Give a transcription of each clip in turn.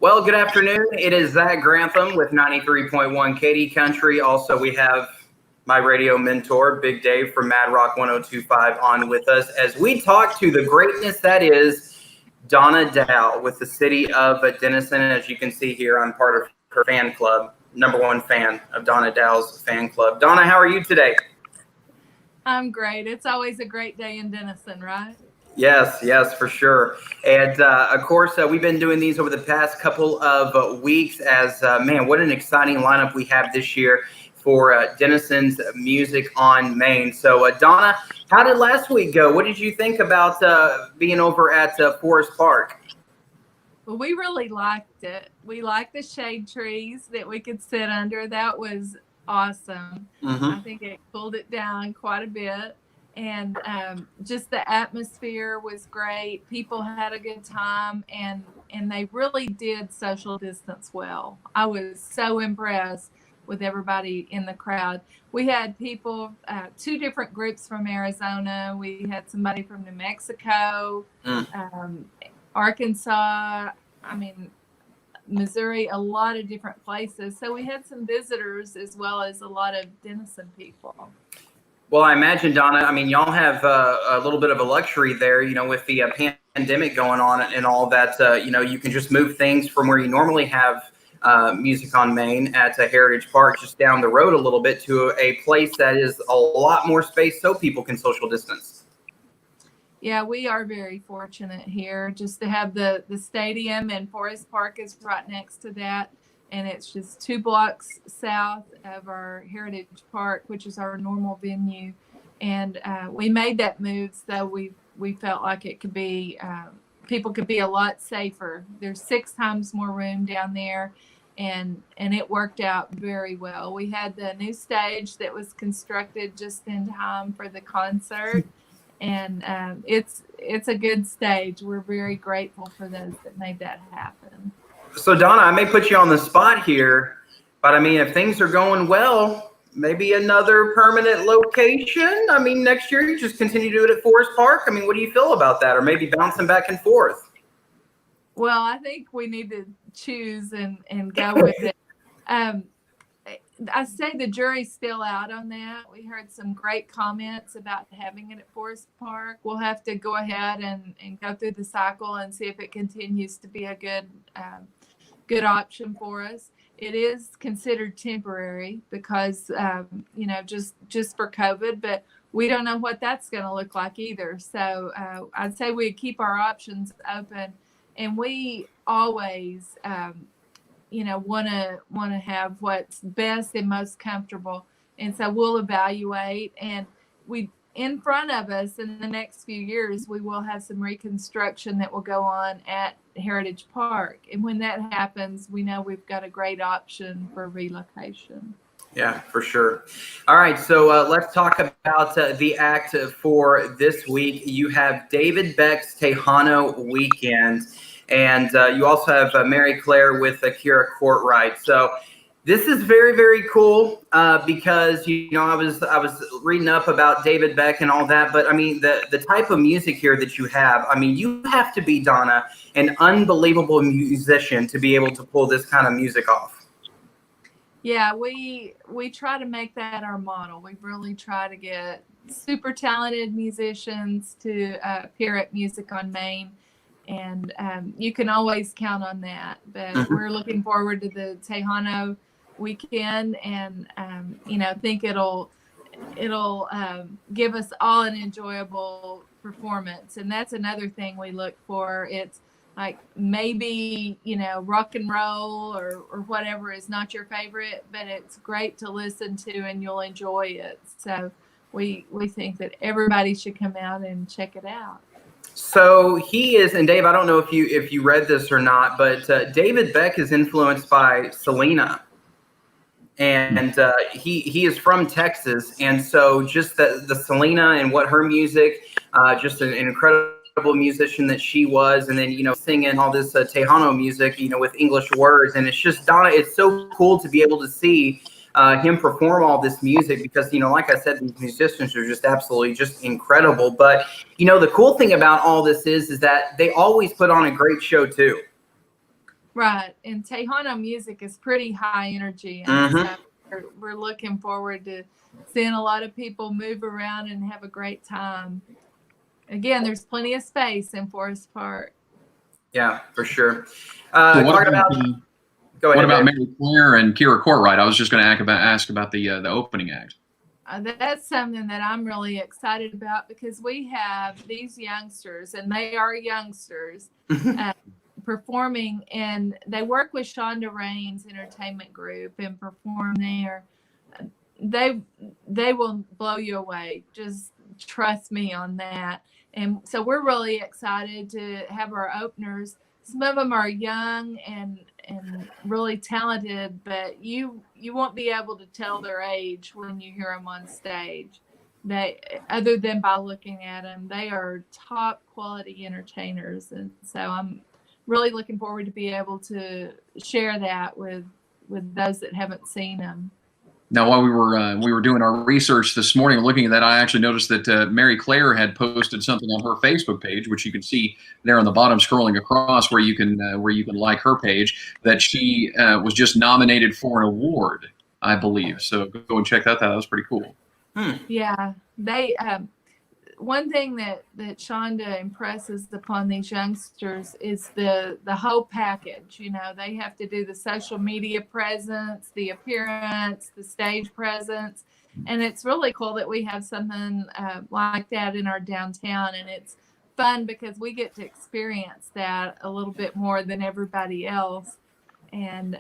Well, good afternoon. It is Zach Grantham with 93.1 Katy Country. Also, we have my radio mentor, Big Dave from Mad Rock 102.5 on with us as we talk to the greatness that is Donna Dow with the City of Denison. As you can see here, I'm part of her fan club, #1 fan of Donna Dow's fan club. Donna, how are you today? I'm great. It's always a great day in Denison, right? Yes, for sure. And of course, we've been doing these over the past couple of weeks as, man, what an exciting lineup we have this year for Denison's Music on Main. So, Donna, how did last week go? What did you think about being over at Forest Park? Well, we really liked it. We liked the shade trees that we could sit under. That was awesome. I think it cooled it down quite a bit. And just the atmosphere was great. People had a good time, and they really did social distance well. I was so impressed with everybody in the crowd. We had people, 2 different groups from Arizona. We had somebody from New Mexico, Arkansas, Missouri, a lot of different places. So we had some visitors as well as a lot of Denison people. Well, I imagine, Donna, y'all have a little bit of a luxury there, with the pandemic going on and all that, you can just move things from where you normally have Music on Main at Heritage Park just down the road a little bit to a place that is a lot more space so people can social distance. Yeah, we are very fortunate here just to have the stadium, and Forest Park is right next to that. And it's just 2 blocks south of our Heritage Park, which is our normal venue. And we made that move so we felt like it could be, people could be a lot safer. There's 6 times more room down there, and it worked out very well. We had the new stage that was constructed just in time for the concert. And it's a good stage. We're very grateful for those that made that happen. So, Donna, I may put you on the spot here, but if things are going well, maybe another permanent location. Next year you just continue to do it at Forest Park. What do you feel about that? Or maybe bouncing back and forth? Well, I think we need to choose and go with it. I say the jury's still out on that. We heard some great comments about having it at Forest Park. We'll have to go ahead and go through the cycle and see if it continues to be a good option for us. It is considered temporary because, just for COVID, but we don't know what that's going to look like either. So I'd say we keep our options open, and we always, want to have what's best and most comfortable. And so we'll evaluate, and in front of us in the next few years, we will have some reconstruction that will go on at Heritage Park. And when that happens, we know we've got a great option for relocation. Yeah, for sure. All right, so let's talk about the act for this week. You have David Beck's Tejano Weekend, and you also have Mary Clare with Courtright. So this is very, very cool because, I was reading up about David Beck and all that, but the type of music here that you have, you have to be, Donna, an unbelievable musician to be able to pull this kind of music off. Yeah, we try to make that our model. We really try to get super talented musicians to appear at Music on Main. And you can always count on that. But we're looking forward to the Tejano Weekend, and think it'll give us all an enjoyable performance. And that's another thing we look for. It's like maybe rock and roll or whatever is not your favorite, but it's great to listen to and you'll enjoy it. So we think that everybody should come out and check it out. So he is, and Dave, I don't know if you read this or not, but David Beck is influenced by Selena, and he is from Texas, and so just the Selena and what her music, just an incredible musician that she was, and then singing all this Tejano music, with English words, and it's just, Donna, it's so cool to be able to see him perform all this music because, like I said, these musicians are just absolutely just incredible. But, the cool thing about all this is that they always put on a great show too. Right. And Tejano music is pretty high energy. And Mm-hmm. so we're looking forward to seeing a lot of people move around and have a great time. Again, there's plenty of space in Forest Park. Yeah, for sure. So Talking about, go ahead. what about Dave. Mary Clare and Courtright? I was just going to ask about the opening act. That's something that I'm really excited about because we have these youngsters, and they are youngsters, performing, and they work with Shonda Rhimes Entertainment Group and perform there. They will blow you away. Just trust me on that. And so we're really excited to have our openers. Some of them are young and really talented, but you won't be able to tell their age when you hear them on stage. Other than by looking at them, they are top quality entertainers, and so I'm really looking forward to be able to share that with those that haven't seen them. Now, while we were doing our research this morning, looking at that, I actually noticed that Mary Clare had posted something on her Facebook page, which you can see there on the bottom, scrolling across, where you can like her page. That she was just nominated for an award, I believe. So go and check that out. That was pretty cool. Yeah, they. One thing that Shonda impresses upon these youngsters is the whole package. You know, they have to do the social media presence, the appearance, the stage presence. And it's really cool that we have something like that in our downtown. And it's fun because we get to experience that a little bit more than everybody else. And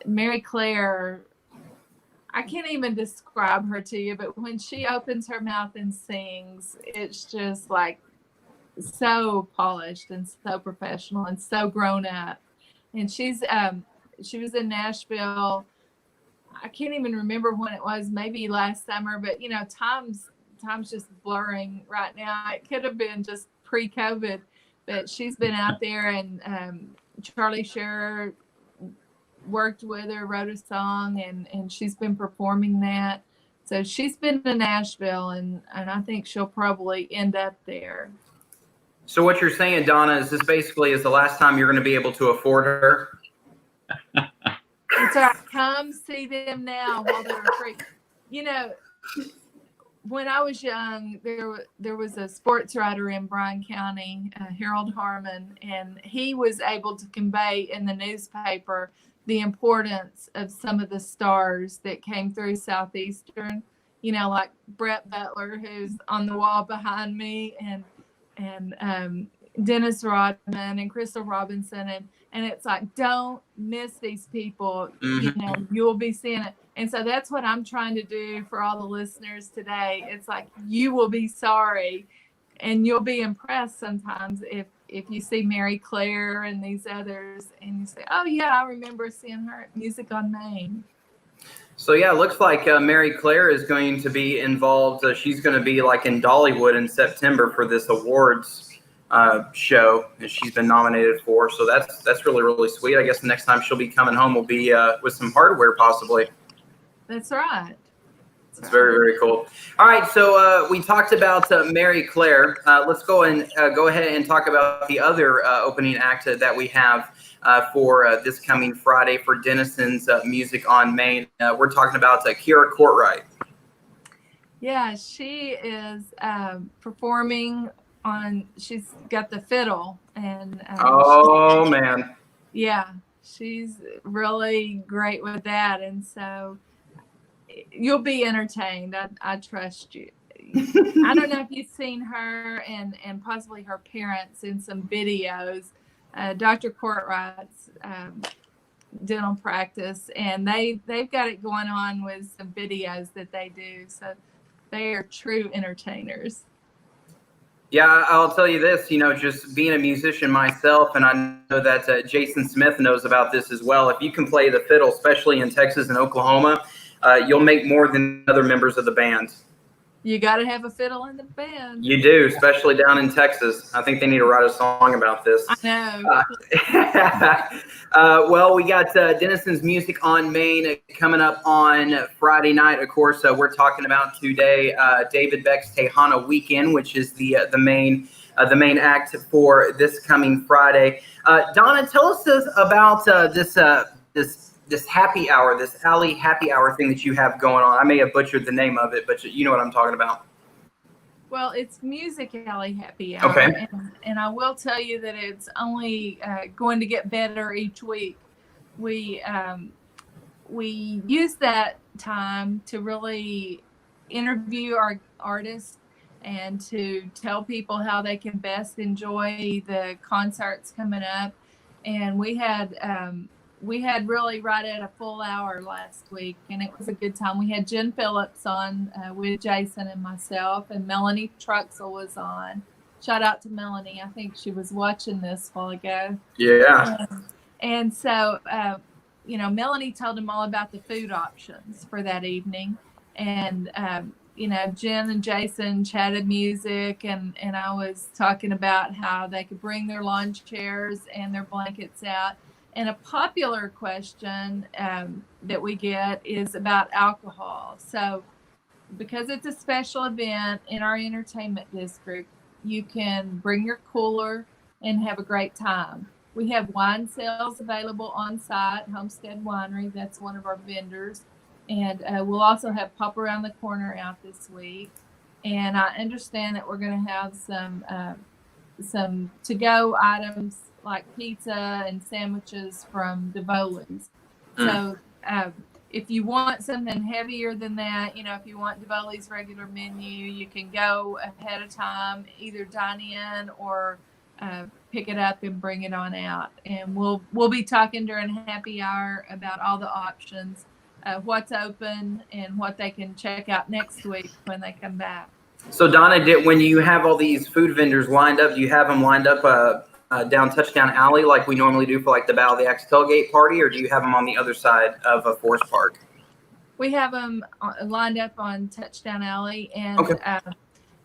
Mary Clare, I can't even describe her to you, but when she opens her mouth and sings, it's just like so polished and so professional and so grown up. And she was in Nashville. I can't even remember when it was, maybe last summer, but you know, time's just blurring right now. It could have been just pre-COVID, but she's been out there, and Charlie Scherer worked with her, wrote a song, and she's been performing that. So she's been to Nashville, and I think she'll probably end up there. So what you're saying, Donna, is this basically is the last time you're going to be able to afford her? It's all right. Come see them now while they're free. You know, when I was young, there was a sports writer in Bryan County, Harold Harmon, and he was able to convey in the newspaper the importance of some of the stars that came through Southeastern, you know, like Brett Butler, who's on the wall behind me, and Dennis Rodman and Crystal Robinson. And it's like, don't miss these people. You know, you'll be seeing it. And so that's what I'm trying to do for all the listeners today. It's like, you will be sorry, and you'll be impressed sometimes if you see Mary Clare and these others, and you say, oh yeah, I remember seeing her at Music on Main. So yeah, it looks like Mary Clare is going to be involved. She's going to be like in Dollywood in September for this awards show that she's been nominated for. So that's really, really sweet. I guess the next time she'll be coming home will be with some hardware possibly. That's right. It's very, very cool. All right, so we talked about Mary Clare. Let's go ahead and talk about the other opening act that we have for this coming Friday for Denison's Music on Main. We're talking about Kira Courtright. Yeah, she is performing on. She's got the fiddle, and man, yeah, she's really great with that, and so you'll be entertained. I trust you. I don't know if you've seen her and possibly her parents in some videos. Dr. Courtright's dental practice, and they've got it going on with some videos that they do. So they are true entertainers. Yeah, I'll tell you this, you know, just being a musician myself, and I know that Jason Smith knows about this as well. If you can play the fiddle, especially in Texas and Oklahoma, you'll make more than other members of the band. You got to have a fiddle in the band. You do, especially down in Texas. I think they need to write a song about this. I know. Well, we got Denison's Music on Main coming up on Friday night. Of course, we're talking about today David Beck's Tejano Weekend, which is the main the main act for this coming Friday. Donna, tell us about this happy hour, this alley happy hour thing that you have going on. I may have butchered the name of it, but you know what I'm talking about. Well, it's Music Alley Happy Hour, okay. and I will tell you that it's only going to get better each week. We use that time to really interview our artists and to tell people how they can best enjoy the concerts coming up. And we had really right at a full hour last week, and it was a good time. We had Jen Phillips on with Jason and myself, and Melanie Truxell was on. Shout out to Melanie. I think she was watching this a while ago. Yeah. And so, Melanie told them all about the food options for that evening. And, Jen and Jason chatted music, and I was talking about how they could bring their lawn chairs and their blankets out. And a popular question that we get is about alcohol. So because it's a special event in our entertainment district, you can bring your cooler and have a great time. We have wine sales available on site, Homestead Winery. That's one of our vendors. And we'll also have Pop Around the Corner out this week. And I understand that we're going to have some to-go items like pizza and sandwiches from Divoli's. So if you want something heavier than that, if you want Divoli's regular menu, you can go ahead of time, either dine in or pick it up and bring it on out. And we'll be talking during happy hour about all the options, what's open and what they can check out next week when they come back. So Donna, when you have all these food vendors lined up, do you have them lined up down Touchdown Alley like we normally do for like the Battle of the Axe tailgate party, or do you have them on the other side of a Forest Park? We have them lined up on Touchdown Alley, and okay.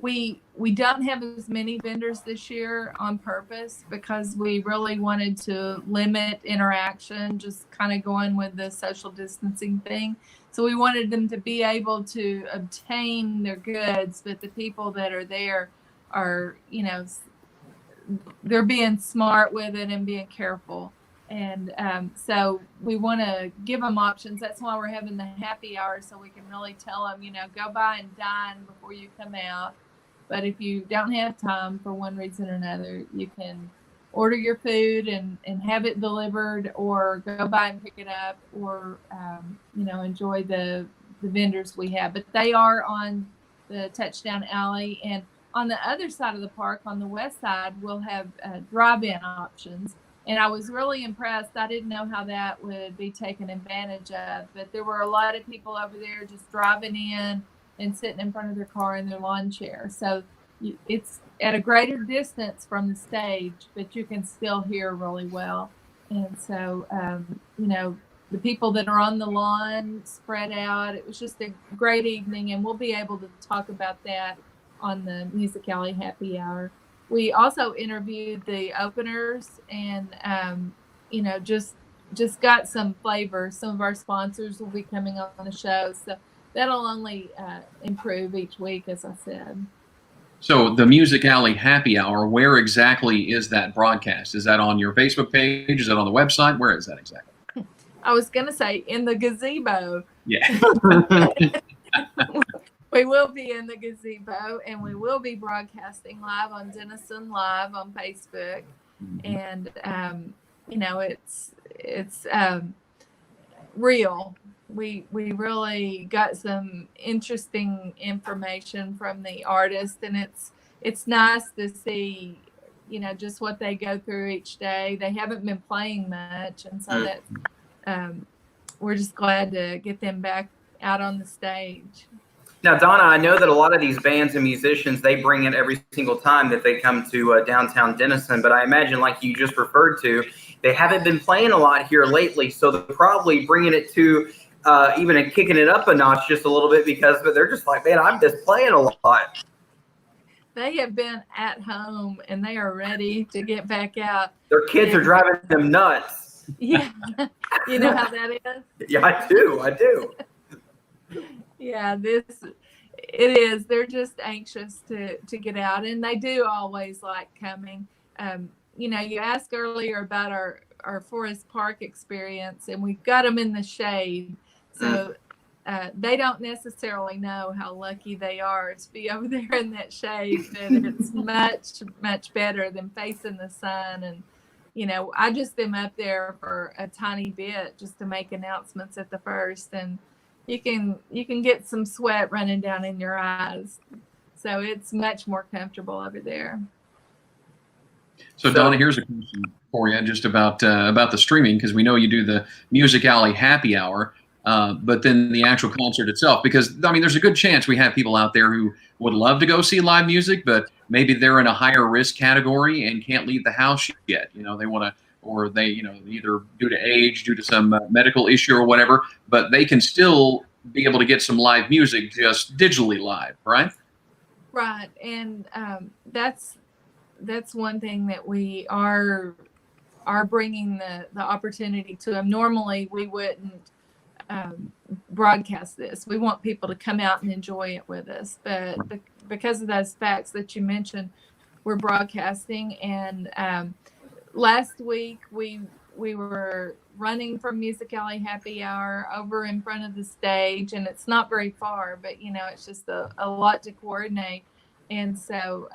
We don't have as many vendors this year on purpose because we really wanted to limit interaction, just kind of going with the social distancing thing. So we wanted them to be able to obtain their goods, but the people that are there are, they're being smart with it and being careful. And so we want to give them options. That's why we're having the happy hour, so we can really tell them, go by and dine before you come out. But if you don't have time for one reason or another, you can order your food and have it delivered, or go by and pick it up, or, enjoy the vendors we have. But they are on the Touchdown Alley. And on the other side of the park, on the west side, we'll have drive-in options. And I was really impressed. I didn't know how that would be taken advantage of, but there were a lot of people over there just driving in and sitting in front of their car in their lawn chair. So it's at a greater distance from the stage, but you can still hear really well. And so, the people that are on the lawn spread out. It was just a great evening, and we'll be able to talk about that on the Music Alley Happy Hour. We also interviewed the openers, and just got some flavor. Some of our sponsors will be coming on the show, so that'll only improve each week, as I said. So the Music Alley Happy Hour, where exactly is that broadcast? Is that on your Facebook page? Is that on the website? Where is that exactly? I was going to say in the gazebo. Yeah. We will be in the gazebo, and we will be broadcasting live on Denison Live on Facebook. And, it's real. We really got some interesting information from the artist, and it's nice to see, just what they go through each day. They haven't been playing much, and so that we're just glad to get them back out on the stage. Now, Donna, I know that a lot of these bands and musicians, they bring it every single time that they come to downtown Denison, but I imagine, like you just referred to, they haven't been playing a lot here lately, so they're probably bringing it to even kicking it up a notch just a little bit, because they're just like, man, I'm just playing a lot. They have been at home, and they are ready to get back out. Their kids are driving them nuts. Yeah. You know how that is? Yeah, I do. Yeah, It is. They're just anxious to get out, and they do always like coming. You asked earlier about our Forest Park experience, and we've got them in the shade. So they don't necessarily know how lucky they are to be over there in that shade, but it's much, much better than facing the sun. And, I just am up there for a tiny bit just to make announcements at the first, and you can get some sweat running down in your eyes. So it's much more comfortable over there. So Donna, here's a question for you just about the streaming, because we know you do the Music Alley happy hour, but then the actual concert itself, because there's a good chance we have people out there who would love to go see live music, but maybe they're in a higher risk category and can't leave the house yet. They want to, or they, either due to age, due to some medical issue or whatever, but they can still be able to get some live music just digitally live, right? Right, and that's one thing that we are bringing the opportunity to them. Normally, we wouldn't broadcast this. We want people to come out and enjoy it with us, but because of those facts that you mentioned, we're broadcasting. And last week we were running from Music Alley happy hour over in front of the stage, and it's not very far, but it's just a lot to coordinate. And so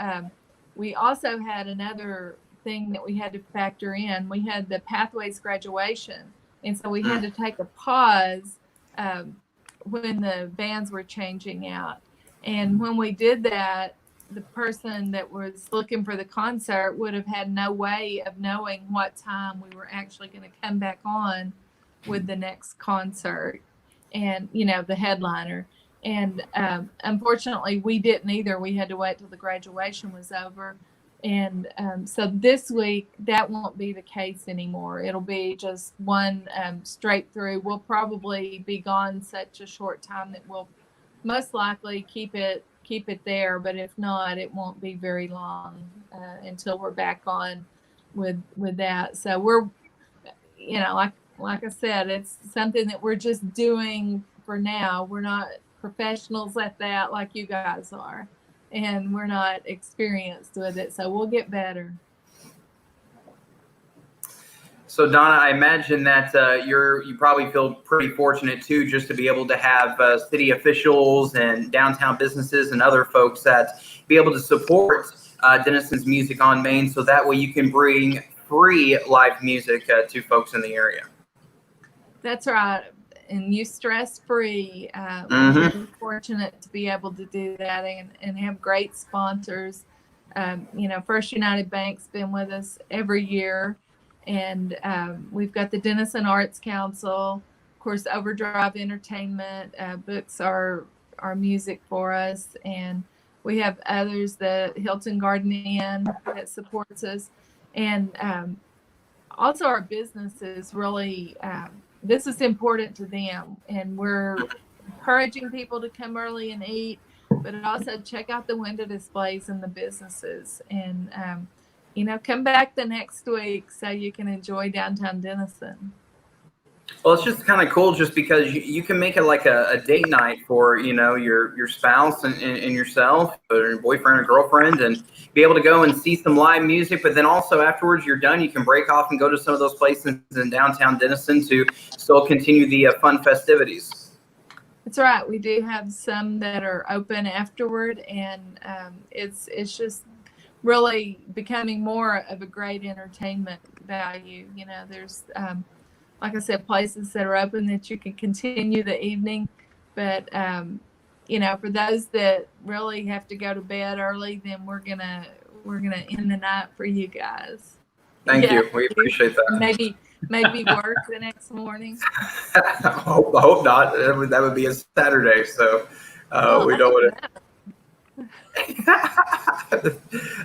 we also had another thing that we had to factor in. We had the Pathways graduation, and so we had to take a pause when the bands were changing out. And when we did that, the person that was looking for the concert would have had no way of knowing what time we were actually going to come back on with the next concert and, the headliner. And unfortunately, we didn't either. We had to wait till the graduation was over. And so this week, that won't be the case anymore. It'll be just one straight through. We'll probably be gone such a short time that we'll most likely keep it there. But if not, it won't be very long until we're back on with that. So we're, like I said, it's something that we're just doing for now. We're not professionals at that like you guys are, and we're not experienced with it, so we'll get better. So Donna, I imagine that you probably feel pretty fortunate too, just to be able to have city officials and downtown businesses and other folks that be able to support Denison's Music on Main, so that way you can bring free live music to folks in the area. That's right. And you stress-free. We're fortunate to be able to do that and have great sponsors. First United Bank's been with us every year, and we've got the Denison Arts Council, of course, Overdrive Entertainment books our music for us, and we have others, the Hilton Garden Inn that supports us, and also our businesses really. This is important to them, and we're encouraging people to come early and eat, but also check out the window displays in the businesses, and come back the next week so you can enjoy downtown Denison. Well, it's just kind of cool just because you can make it like a date night for, your spouse and yourself, or your boyfriend or girlfriend, and be able to go and see some live music. But then also afterwards you're done, you can break off and go to some of those places in downtown Denison to still continue the fun festivities. That's right. We do have some that are open afterward, and it's just really becoming more of a great entertainment value. There's like I said, places that are open that you can continue the evening. But, for those that really have to go to bed early, then we're gonna end the night for you guys. Thank you. We appreciate that. Maybe work the next morning. I hope not. That would be a Saturday. So we don't want to.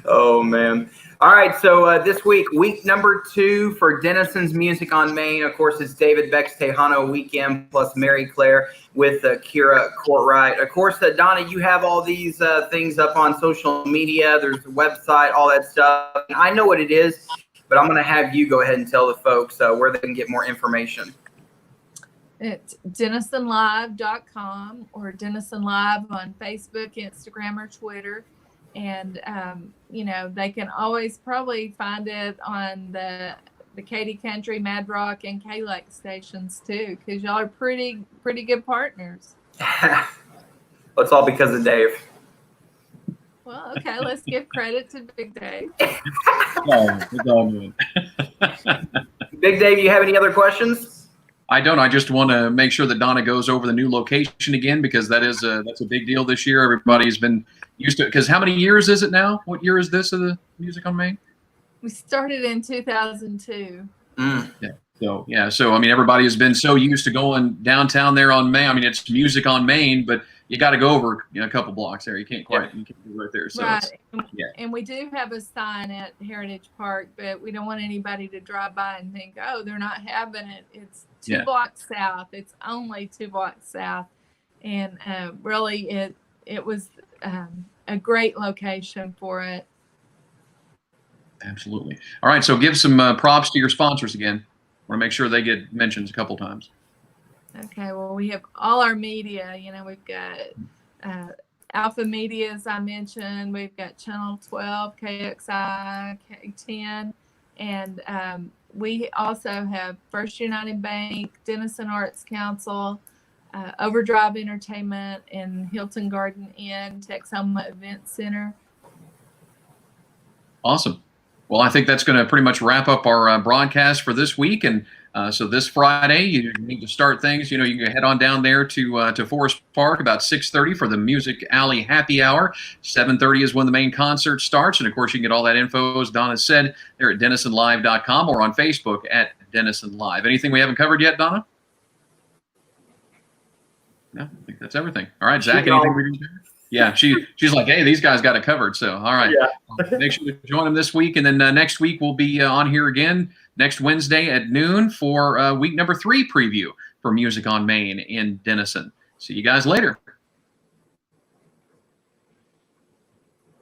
Oh, man. All right, so this week number 2 for Denison's Music on Main. Of course, it's David Beck's Tejano weekend plus Mary Clare with Kira Courtright. Of course, Donna, you have all these things up on social media. There's a website, all that stuff. I know what it is, but I'm going to have you go ahead and tell the folks where they can get more information. It's denisonlive.com or Denison Live on Facebook, Instagram, or Twitter. And, they can always probably find it on the Katy Country, Mad Rock, and KLAK stations too, because y'all are pretty good partners. Well, it's all because of Dave. Well, okay, let's give credit to Big Dave. It's all good. Big Dave, you have any other questions? I don't. I just want to make sure that Donna goes over the new location again, because that's a big deal this year. Everybody's been used to it. Because how many years is it now? What year is this of the Music on Main? We started in 2002. So I mean, everybody has been so used to going downtown there on Main. I mean, it's Music on Main, but you got to go over a couple blocks there. You can't quite. You can't be right there. So right. And we do have a sign at Heritage Park, but we don't want anybody to drive by and think, oh, they're not having it. It's 2 blocks south. It's only 2 blocks south, and really, it was a great location for it. Absolutely. All right. So give some props to your sponsors again. I want to make sure they get mentions a couple times. Okay. Well, we have all our media. We've got Alpha Media, as I mentioned. We've got Channel 12, KXI, K10. And we also have First United Bank, Denison Arts Council, Overdrive Entertainment, and Hilton Garden Inn, Texoma Event Center. Awesome. Well, I think that's going to pretty much wrap up our broadcast for this week. And so this Friday, you need to start things. You can head on down there to Forest Park about 6:30 for the Music Alley Happy Hour. 7:30 is when the main concert starts. And, of course, you can get all that info, as Donna said, there at DenisonLive.com or on Facebook at Denison Live. Anything we haven't covered yet, Donna? No, I think that's everything. All right, Zach, anything we didn't cover? Yeah, she's like, hey, these guys got it covered. So, all right. Yeah. Make sure to join them this week. And then next week we'll be on here again next Wednesday at noon for week number 3 preview for Music on Main in Denison. See you guys later.